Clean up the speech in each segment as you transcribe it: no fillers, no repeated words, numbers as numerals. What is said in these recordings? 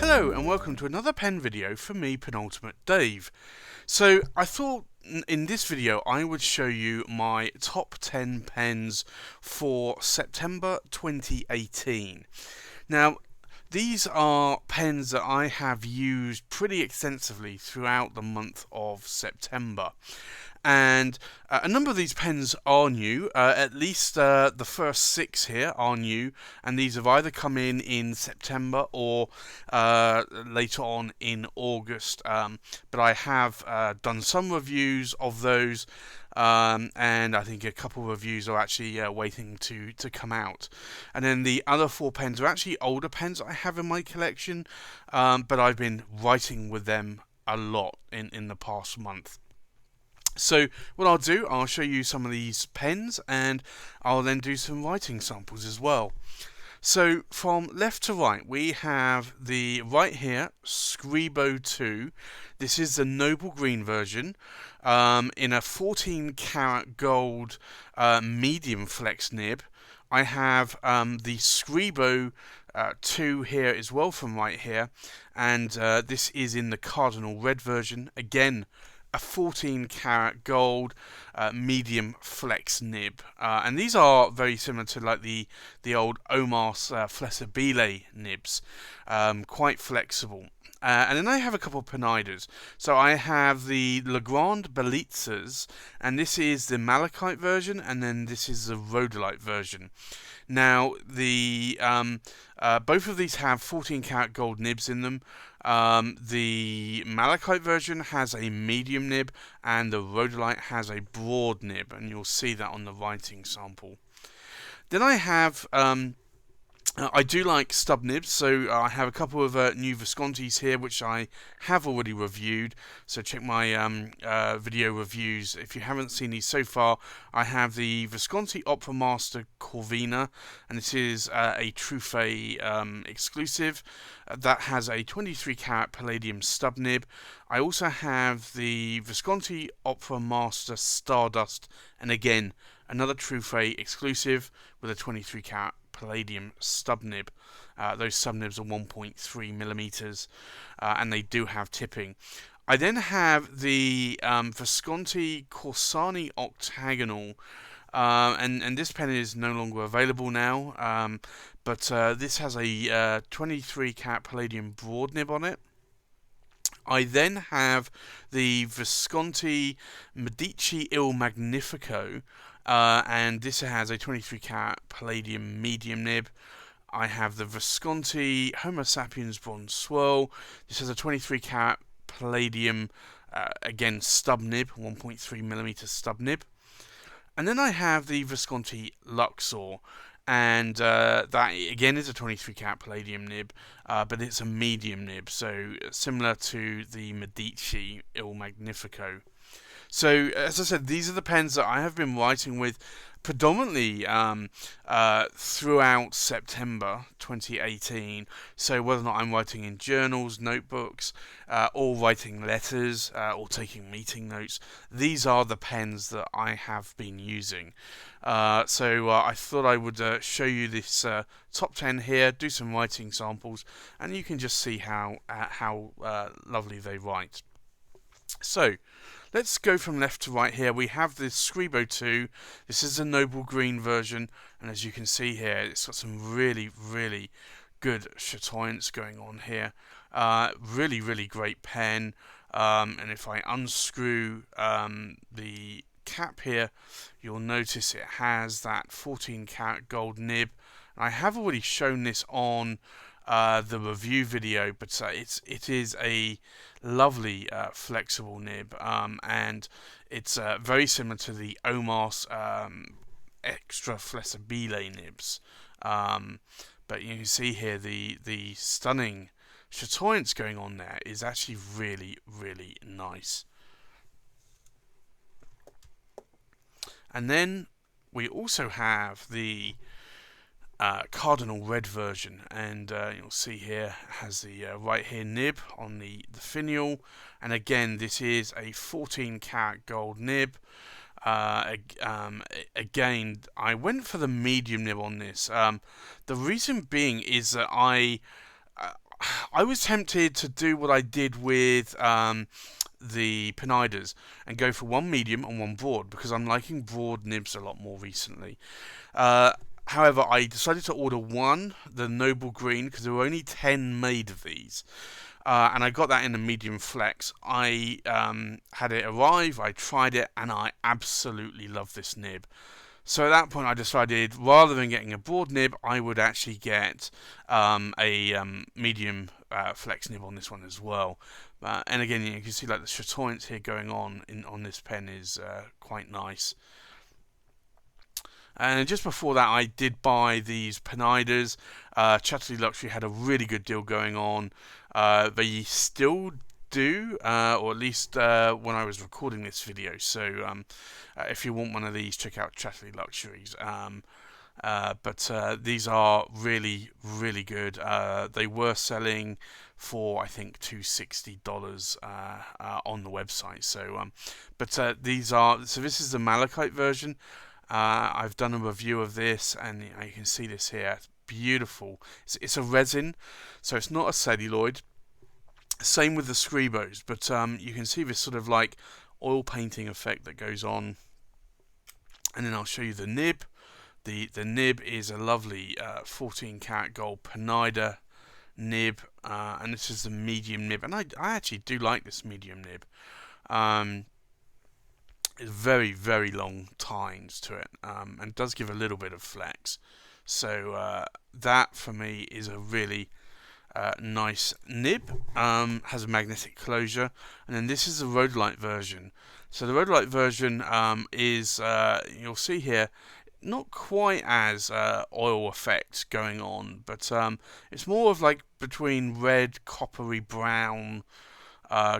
Hello and welcome to another pen video from me, Penultimate Dave. So I thought in this video I would show you my top 10 pens for September 2018. Now these are pens that I have used pretty extensively throughout the month of September. And a number of these pens are new, at least the first 6 here are new, and these have either come in September or later on in August. But I have done some reviews of those, and I think a couple of reviews are actually waiting to come out. And then the other 4 pens are actually older pens I have in my collection, but I've been writing with them a lot in the past month. So what I'll do, I'll show you some of these pens and I'll then do some writing samples as well. So from left to right, we have the right here, Scribo 2. This is the Noble Green version in a 14 karat gold medium flex nib. I have the Scribo 2 here as well from right here, and this is in the Cardinal Red version, again a 14 karat gold medium flex nib, and these are very similar to like the old Omas Flessibile nibs, quite flexible. And then I have a couple of Pineidas. So I have the Legrand Belitzas, and this is the malachite version, and then this is the rhodolite version. Now, the both of these have 14 karat gold nibs in them. The malachite version has a medium nib, and the rhodolite has a broad nib, and you'll see that on the writing sample. Then I have I do like stub nibs, so I have a couple of new Viscontis here which I have already reviewed, so check my video reviews if you haven't seen these so far. I have the Visconti Opera Master Corvina, and this is a Truffet exclusive that has a 23 karat palladium stub nib. I also have the Visconti Opera Master Stardust, and again another Truffet exclusive with a 23 karat palladium stub nib. Those stub nibs are 1.3 millimeters, and they do have tipping. I then have the Visconti Kozani Octagonal, and this pen is no longer available now, but this has a 23 karat palladium broad nib on it. I then have the Visconti Medici Il Magnifico, and this has a 23 karat palladium medium nib. I have the Visconti Homo sapiens bronze swirl. This has a 23 karat palladium, again stub nib, 1.3 millimeter stub nib. And then I have the Visconti Luxor, and that again is a 23 karat palladium nib, but it's a medium nib, so similar to the Medici Il Magnifico. So, as I said, these are the pens that I have been writing with predominantly throughout September 2018. So, whether or not I'm writing in journals, notebooks, or writing letters, or taking meeting notes, these are the pens that I have been using. So, I thought I would show you this top 10 here, do some writing samples, and you can just see how lovely they write. So, let's go from left to right here. We have this Scribo 2. This is the Noble Green version, and as you can see here, it's got some really, really good chatoyance going on here. Really, really great pen. And if I unscrew the cap here, you'll notice it has that 14 karat gold nib. I have already shown this on the review video, but it is a lovely flexible nib, and it's very similar to the Omas extra Flessibile nibs, but you can see here the stunning chatoyance going on there is actually really, really nice. And then we also have the Cardinal Red version, and you'll see here it has the right here nib on the finial, and again this is a 14 karat gold nib. Again, I went for the medium nib on this. The reason being is that I was tempted to do what I did with the Pineidas and go for one medium and one broad because I'm liking broad nibs a lot more recently. Uh, However, I decided to order one, the Noble Green, because there were only 10 made of these. And I got that in a medium flex. I had it arrive, I tried it, and I absolutely love this nib. So at that point, I decided rather than getting a broad nib, I would actually get a medium flex nib on this one as well. And again, you can see like the chatoyance here going on this pen is quite nice. And just before that, I did buy these Pineidas. Chatterley Luxury had a really good deal going on. They still do, or at least when I was recording this video. So if you want one of these, check out Chatterley Luxuries. But these are really, really good. They were selling for I think $260 on the website. So, but these are this is the malachite version. I've done a review of this, and you can see this here. It's beautiful. It's a resin, so it's not a celluloid. Same with the Scribos, but you can see this sort of like oil painting effect that goes on. And then I'll show you the nib. The nib is a lovely 14 karat gold Pineida nib, and this is the medium nib. And I actually do like this medium nib. It's very, very long tines to it, and does give a little bit of flex. So that for me is a really nice nib. Has a magnetic closure, and then this is the rhodolite version. So the rhodolite version is you'll see here, not quite as oil effect going on, but it's more of like between red, coppery brown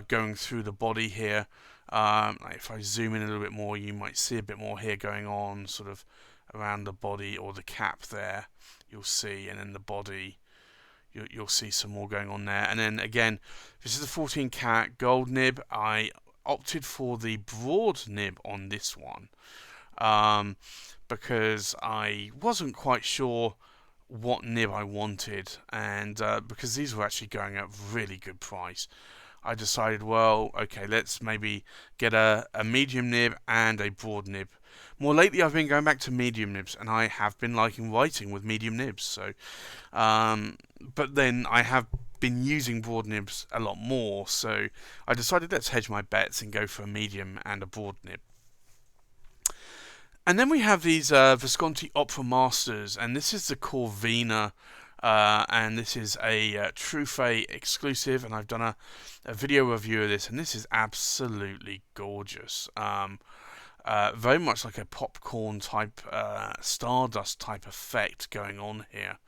going through the body here. Like if I zoom in a little bit more, you might see a bit more here going on, sort of around the body or the cap there. You'll see, and then the body, you'll see some more going on there. And then again, this is a 14 karat gold nib. I opted for the broad nib on this one because I wasn't quite sure what nib I wanted, and because these were actually going at really good price, I decided, well, okay, let's maybe get a medium nib and a broad nib. More lately, I've been going back to medium nibs, and I have been liking writing with medium nibs. So, but then I have been using broad nibs a lot more, so I decided let's hedge my bets and go for a medium and a broad nib. And then we have these Visconti Opera Masters, and this is the Corvina. And this is a Trufe exclusive, and I've done a video review of this, and this is absolutely gorgeous. Very much like a popcorn type, stardust type effect going on here.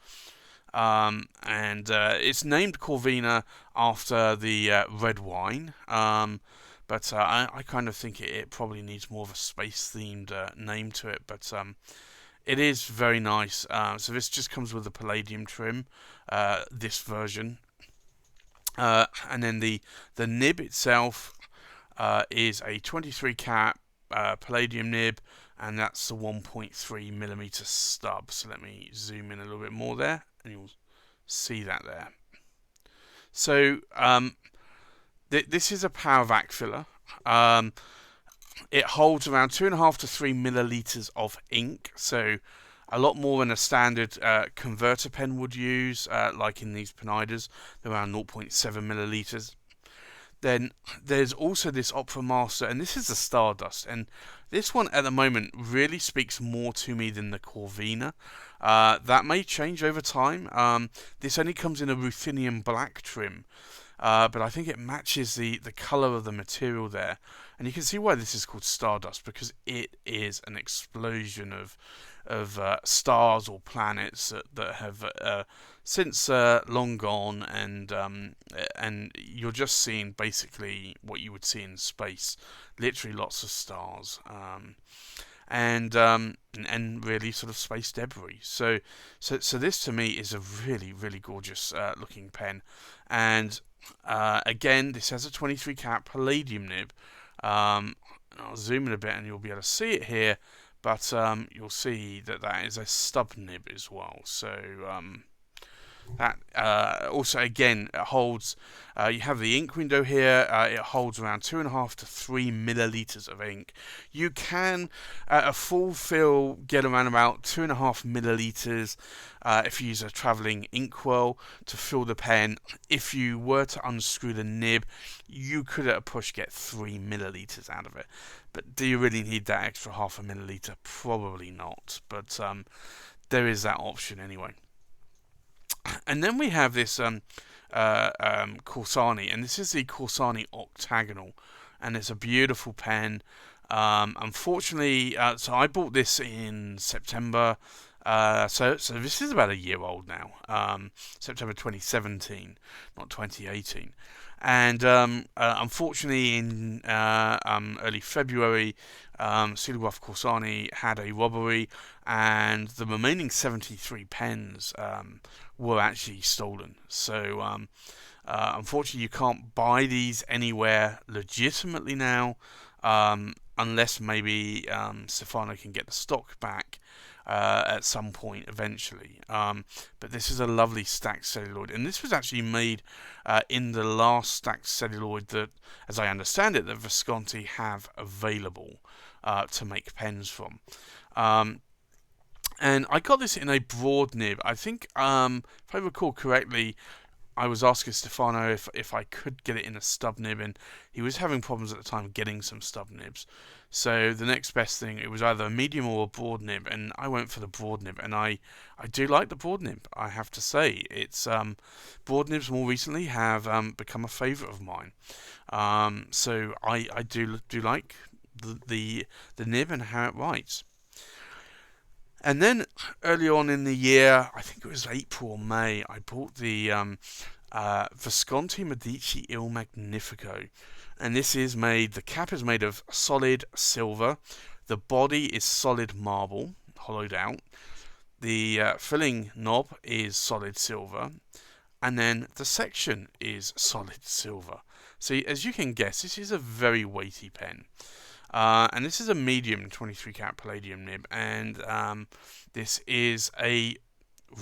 And it's named Corvina after the red wine, but I kind of think it probably needs more of a space-themed name to it, but it is very nice. So this just comes with a palladium trim, this version. And then the nib itself is a 23 karat palladium nib, and that's the 1.3mm stub. So let me zoom in a little bit more there, and you'll see that there. So this is a power vac filler. It holds around 2.5 to 3 milliliters of ink, so a lot more than a standard converter pen would use, like in these Pineidas, around 0.7 milliliters. Then there's also this Opera Master, and this is the Stardust, and this one at the moment really speaks more to me than the Corvina. That may change over time. This only comes in a ruthenium black trim, but I think it matches the colour of the material there. And you can see why this is called Stardust, because it is an explosion of stars or planets that have since long gone, and you're just seeing basically what you would see in space, literally lots of stars, and really sort of space debris. So this to me is a really, really gorgeous looking pen, and again, this has a 23 karat palladium nib. I'll zoom in a bit and you'll be able to see it here, but you'll see that is a stub nib as well. So That also again it holds. You have the ink window here. It holds around 2.5 to 3 milliliters of ink. You can, at a full fill, get around about 2.5 milliliters if you use a traveling inkwell to fill the pen. If you were to unscrew the nib, you could at a push get 3 milliliters out of it. But do you really need that extra half a milliliter? Probably not. But there is that option anyway. And then we have this Kozani, and this is the Kozani Octagonal, and it's a beautiful pen. Unfortunately, so I bought this in September. So this is about a year old now. September 2017, not 2018. And unfortunately, in early February, Silograph Kozani had a robbery, and the remaining 73 pens were actually stolen. So unfortunately, you can't buy these anywhere legitimately now, unless maybe Stefano can get the stock back at some point eventually. But this is a lovely stacked celluloid, and this was actually made in the last stacked celluloid that, as I understand it, that Visconti have available to make pens from. And I got this in a broad nib. I think, if I recall correctly, I was asking Stefano if I could get it in a stub nib, and he was having problems at the time getting some stub nibs. So the next best thing, it was either a medium or a broad nib, and I went for the broad nib, and I do like the broad nib, I have to say. It's broad nibs more recently have become a favourite of mine. So I do like the nib and how it writes. And then early on in the year, I think it was April or May, I bought the Visconti Medici Il Magnifico. And this is made, the cap is made of solid silver, the body is solid marble, hollowed out, the filling knob is solid silver, and then the section is solid silver. So as you can guess, this is a very weighty pen. And this is a medium 23 karat palladium nib, and this is a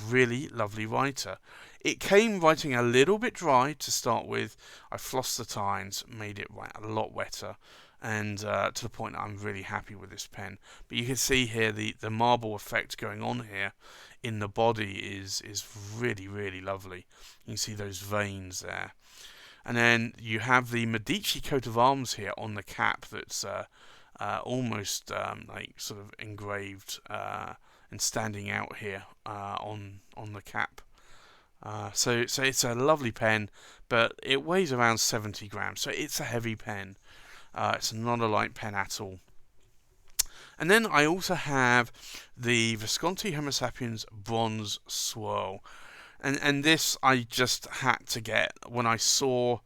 really lovely writer. It came writing a little bit dry to start with. I flossed the tines, made it write a lot wetter, and to the point that I'm really happy with this pen. But you can see here the marble effect going on here in the body is really, really lovely. You can see those veins there. And then you have the Medici coat of arms here on the cap that's almost like sort of engraved and standing out here on the cap. So it's a lovely pen, but it weighs around 70 grams, so it's a heavy pen. It's not a light pen at all. And then I also have the Visconti Homo sapiens bronze swirl. And this I just had to get when I saw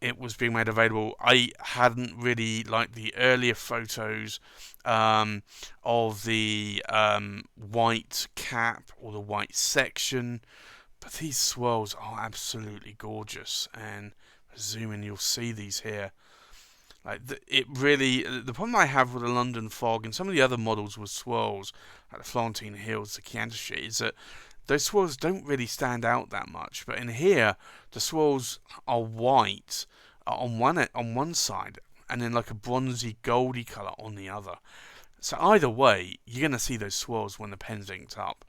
it was being made available. I hadn't really liked the earlier photos of the white cap or the white section, but these swirls are absolutely gorgeous. And zoom in, you'll see these here. Like the problem I have with the London Fog and some of the other models with swirls, like the Florentine Hills, the Chianti Street, is that those swirls don't really stand out that much. But in here, the swirls are white on one side, and then like a bronzy, goldy colour on the other. So either way, you're going to see those swirls when the pen's inked up.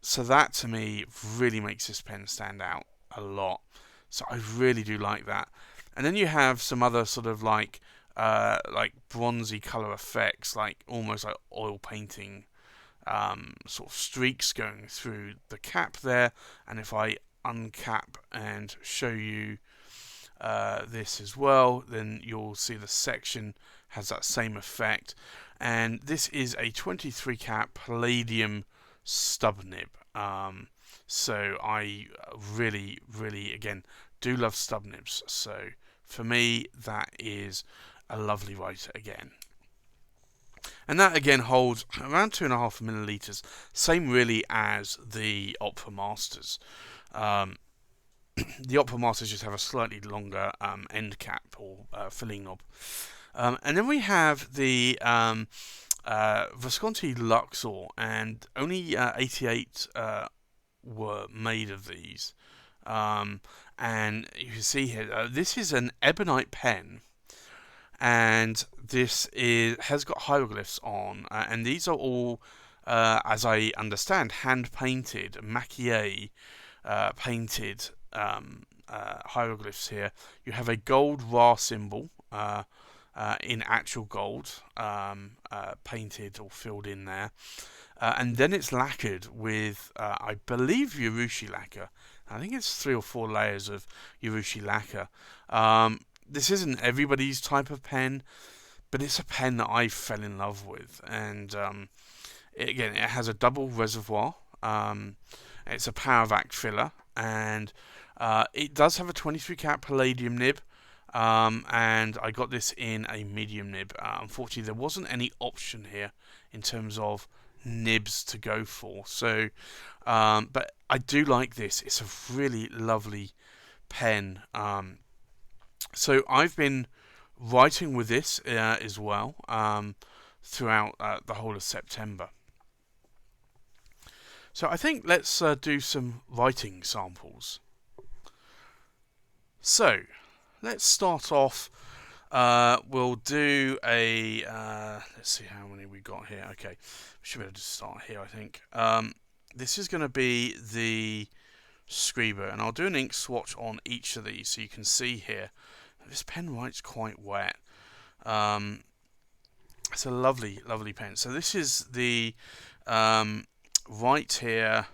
So that to me really makes this pen stand out a lot. So I really do like that. And then you have some other sort of like bronzy colour effects, like almost like oil painting sort of streaks going through the cap there. And if I uncap and show you this as well, then you'll see the section has that same effect. And this is a 23 karat palladium stub nib. So I really, really, again, do love stub nibs. So for me, that is a lovely writer again. And that again holds around 2.5 milliliters, same really as the Opera Masters. The Opera Masters just have a slightly longer end cap or filling knob. And then we have the Visconti Luxor, and only 88 were made of these. And you can see here, this is an ebonite pen, and this has got hieroglyphs on, and these are all, as I understand, hand painted, maquillé painted hieroglyphs here. You have a gold Ra symbol in actual gold, painted or filled in there. And then it's lacquered with, I believe, Urushi lacquer. I think it's 3 or 4 layers of Urushi lacquer. This isn't everybody's type of pen, but it's a pen that I fell in love with. And again, it has a double reservoir. It's a Paravac filler, and it does have a 23 carat palladium nib. And I got this in a medium nib. Unfortunately, there wasn't any option here in terms of nibs to go for. So, but I do like this. It's a really lovely pen. So I've been writing with this as well throughout the whole of September. So I think let's do some writing samples. So let's start off. We'll do a. Let's see how many we got here. Okay, we should be able to start here, I think. This is going to be the Scribo, and I'll do an ink swatch on each of these so you can see here. This pen writes quite wet. It's a lovely, lovely pen. So this is the right here.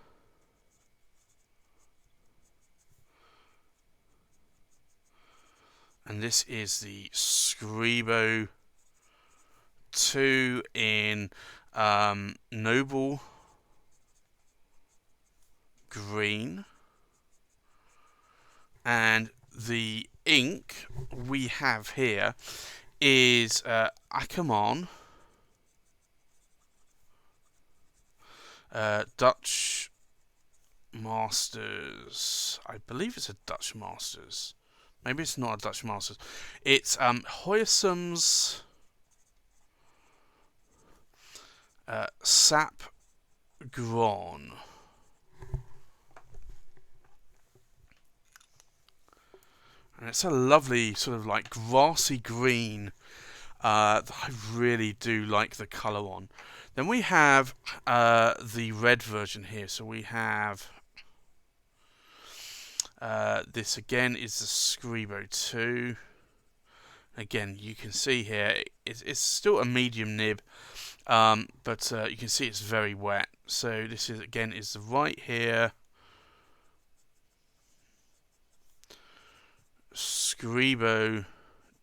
And this is the Scribo 2 in Noble Green. And the ink we have here is Ackerman Dutch Masters. I believe it's a Dutch Masters. Maybe it's not a Dutch Masters. It's Hoysam's Sap Gron. And it's a lovely sort of like grassy green that I really do like the colour on. Then we have the red version here. So we have this again is the Scribo 2. Again, you can see here it's still a medium nib, but you can see it's very wet. So this is again is the right here. Scribo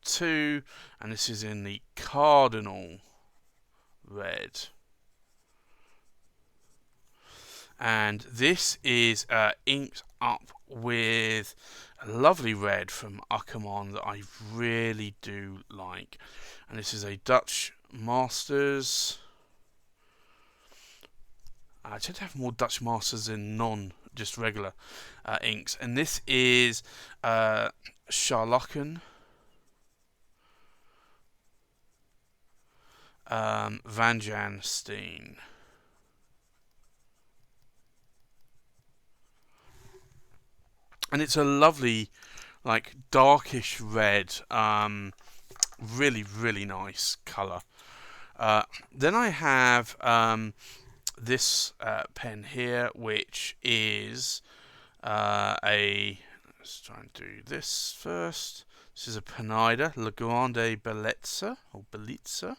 2, and this is in the Cardinal red. And this is inked up with a lovely red from Ackerman that I really do like. And this is a Dutch Masters. I tend to have more Dutch Masters than just regular inks. And this is Scharlachen Van Jan Steen. And it's a lovely, like, darkish red, really, really nice colour. Then I have this pen here, which is let's try and do this first. This is a Penida, La Grande Bellezza, or Bellezza.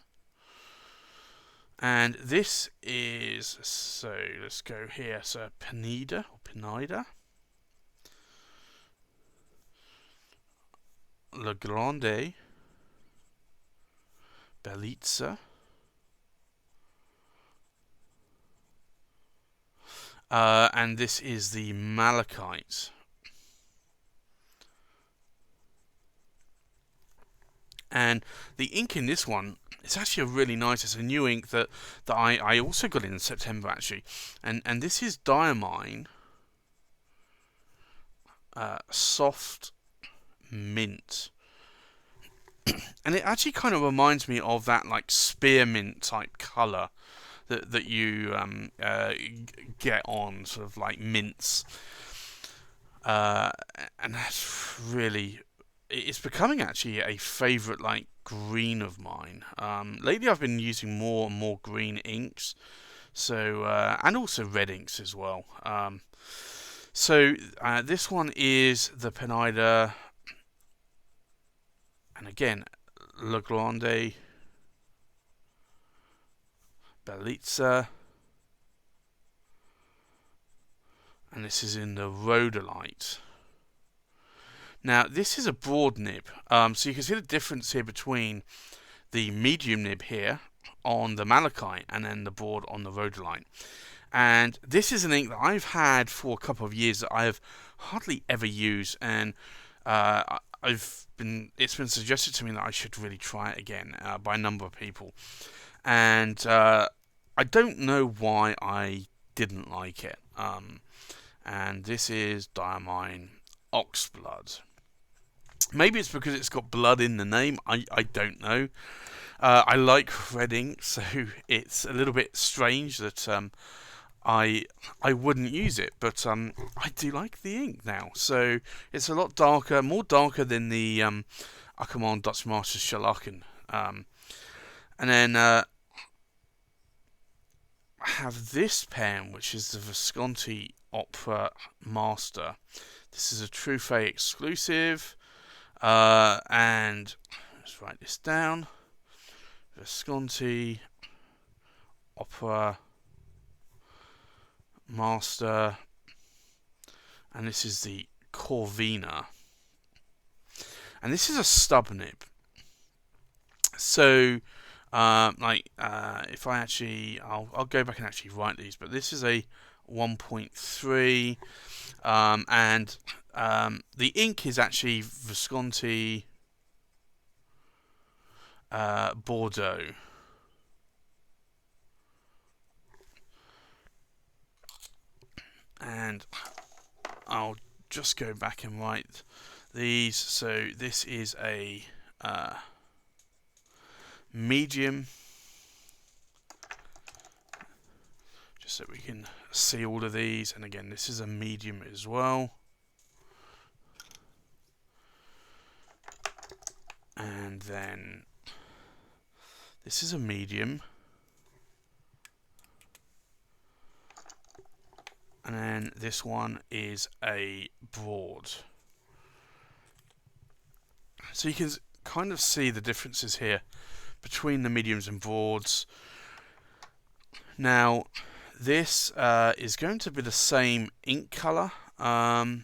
And this is, so let's go here, so Penida, or Penida. La Grande Bellezza. And this is the Malachite. And the ink in this one, it's actually a really nice, it's a new ink that I also got in September actually. And this is Diamine Soft Mint. And it actually kind of reminds me of that like spearmint type colour that you get on sort of like mints, uh, and that's really, it's becoming actually a favourite like green of mine. Lately, I've been using more and more green inks, so and also red inks as well. So this one is the Penida, and again, La Grande Bellezza, and this is in the Rhodolite. Now, this is a broad nib, so you can see the difference here between the medium nib here on the Malachite and then the broad on the Rhodolite. And this is an ink that I've had for a couple of years that I have hardly ever used, and it's been suggested to me that I should really try it again by a number of people, and I don't know why I didn't like it. And this is Diamine Oxblood. Maybe it's because it's got blood in the name. I don't know. I like red ink, so it's a little bit strange that I wouldn't use it, but I do like the ink now. So it's a lot darker, more darker than the Ackermann Dutch Masters Scharlachen. And then I have this pen, which is the Visconti Opera Master. This is a Truffet exclusive, and let's write this down. Visconti Opera Master, and this is the Corvina, and this is a stub nib. So if I actually, I'll go back and actually write these, but this is a 1.3, and the ink is actually Visconti Bordeaux. And I'll just go back and write these. So this is a medium, just so we can see all of these. And again, this is a medium as well. And then this is a medium. And then this one is a broad. So you can kind of see the differences here between the mediums and broads. Now, this is going to be the same ink colour. Again,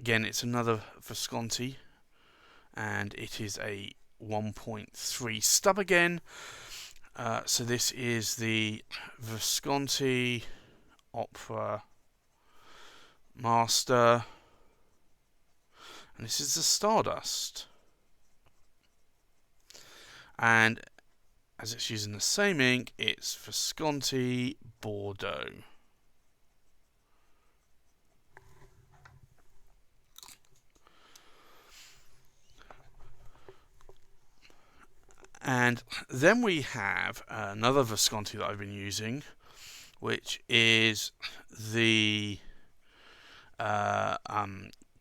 it's another Visconti, and it is a 1.3 stub again. So this is the Visconti Opera Master, and this is the Stardust. And as it's using the same ink, it's Visconti Bordeaux. And then we have another Visconti that I've been using, which is the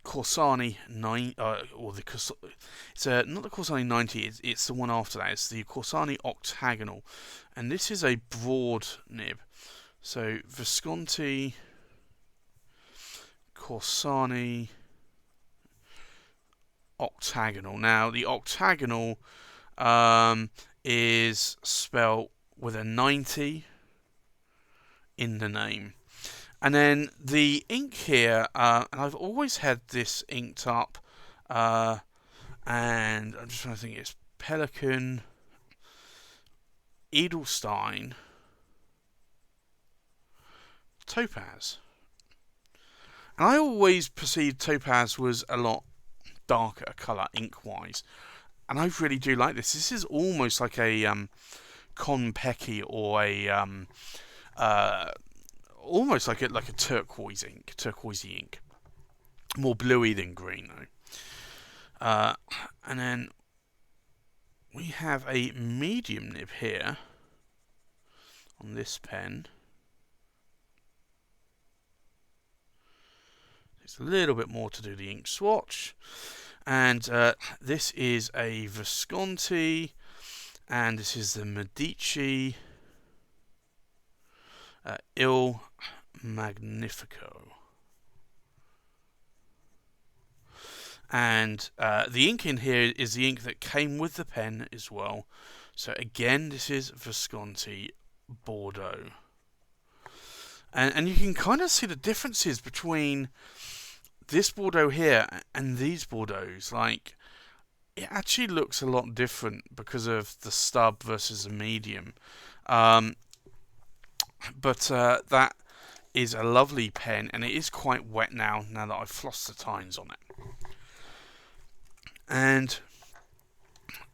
Kozani 9, or the it's not the Kozani 90. It's the one after that. It's the Kozani Octagonal, and this is a broad nib. So Visconti Kozani Octagonal. Now the octagonal is spelled with a 90 in the name. And then the ink here, and I've always had this inked up, and I'm just trying to think, it's Pelican, Edelstein, Topaz. And I always perceived Topaz was a lot darker colour ink-wise, and I really do like this. This is almost like a Konpeki, or a almost like a turquoisey ink, more bluey than green though. And then we have a medium nib here, on this pen. It's a little bit more to do the ink swatch. And this is a Visconti, and this is the Medici Il Magnifico. And the ink in here is the ink that came with the pen as well. So again, this is Visconti Bordeaux. And you can kind of see the differences between this Bordeaux here and these Bordeauxs. Like, it actually looks a lot different because of the stub versus the medium. But that is a lovely pen, and it is quite wet now that I've flossed the tines on it. And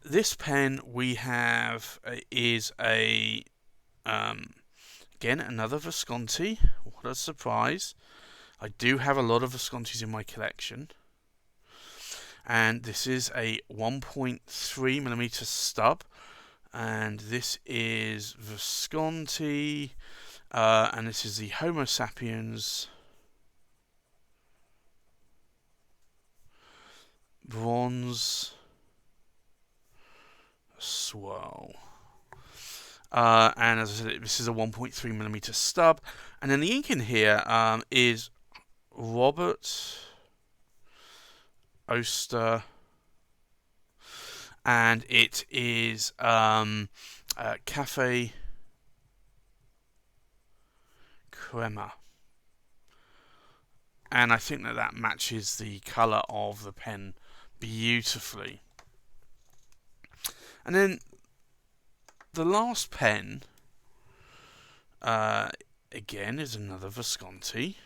this pen we have is a again, another Visconti. What a surprise. I do have a lot of Viscontis in my collection. And this is a 1.3mm stub. And this is Visconti. And this is the Homo sapiens bronze swirl. And as I said, this is a 1.3mm stub. And then the ink in here is Robert Oster, and it is Cafe Crema. And I think that matches the colour of the pen beautifully. And then the last pen, again, is another Visconti.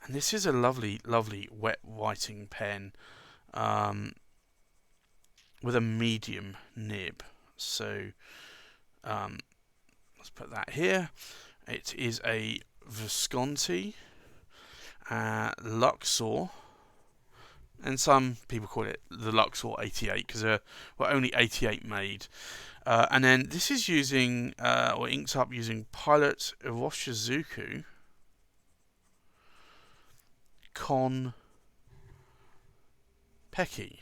And this is a lovely, lovely wet writing pen with a medium nib. So let's put that here. It is a Visconti Luxor. And some people call it the Luxor 88 because there were only 88 made. And then this is using, or inked up using Pilot Iroshizuku Con Peki.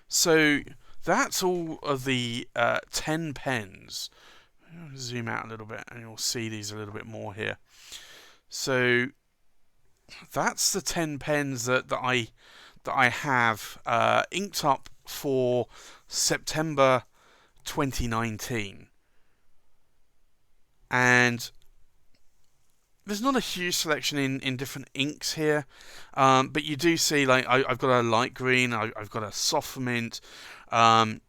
So that's all of the 10 pens. I'll zoom out a little bit and you'll see these a little bit more here. So that's the 10 pens that I have inked up for September 2019. And there's not a huge selection in different inks here, but you do see, like, I've got a light green, I've got a soft mint. I've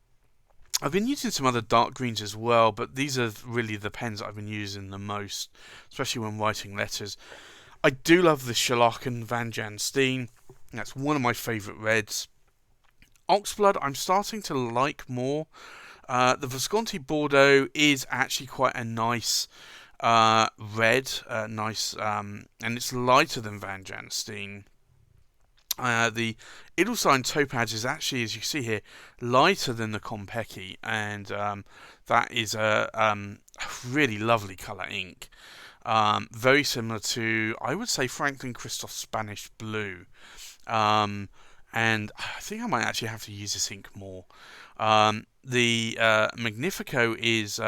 been using some other dark greens as well, but these are really the pens that I've been using the most, especially when writing letters. I do love the Scharlachen Van Jan Steen. That's one of my favourite reds. Oxblood I'm starting to like more. The Visconti Bordeaux is actually quite a nice red, and it's lighter than Van Jan Steen. The Edelstein Topaz is actually, as you see here, lighter than the Konpeki, and that is a really lovely colour ink. Very similar to, I would say, Franklin Christoph Spanish Blue. And I think I might actually have to use this ink more. The Magnifico is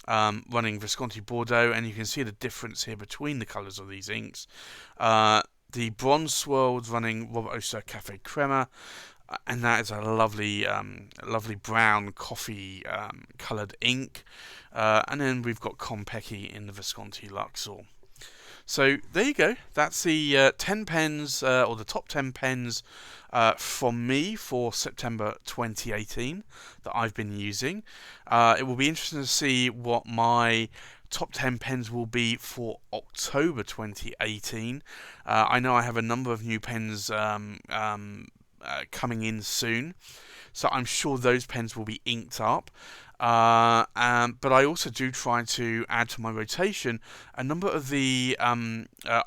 running Visconti Bordeaux, and you can see the difference here between the colours of these inks. The Bronze Swirl is running Robert Oster Cafe Crema, and that is a lovely, lovely brown coffee coloured ink. And then we've got Konpeki in the Visconti Luxor. So there you go. That's the 10 pens, or the top 10 pens from me for September 2018 that I've been using. It will be interesting to see what my top 10 pens will be for October 2018. I know I have a number of new pens coming in soon, so I'm sure those pens will be inked up. But I also do try to add to my rotation a number of the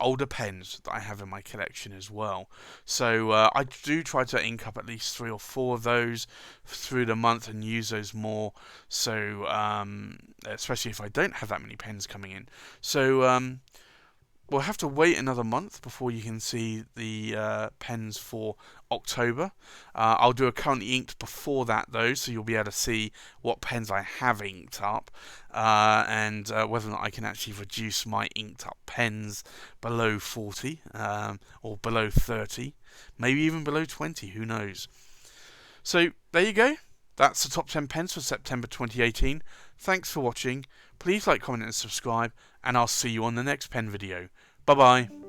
older pens that I have in my collection as well. So I do try to ink up at least 3 or 4 of those through the month and use those more. So especially if I don't have that many pens coming in. So we'll have to wait another month before you can see the pens for October. I'll do a currently inked before that though, so you'll be able to see what pens I have inked up, and whether or not I can actually reduce my inked up pens below 40, or below 30, maybe even below 20, who knows. So there you go. That's the top 10 pens for September 2018. Thanks for watching. Please like, comment and subscribe, and I'll see you on the next pen video. Bye bye.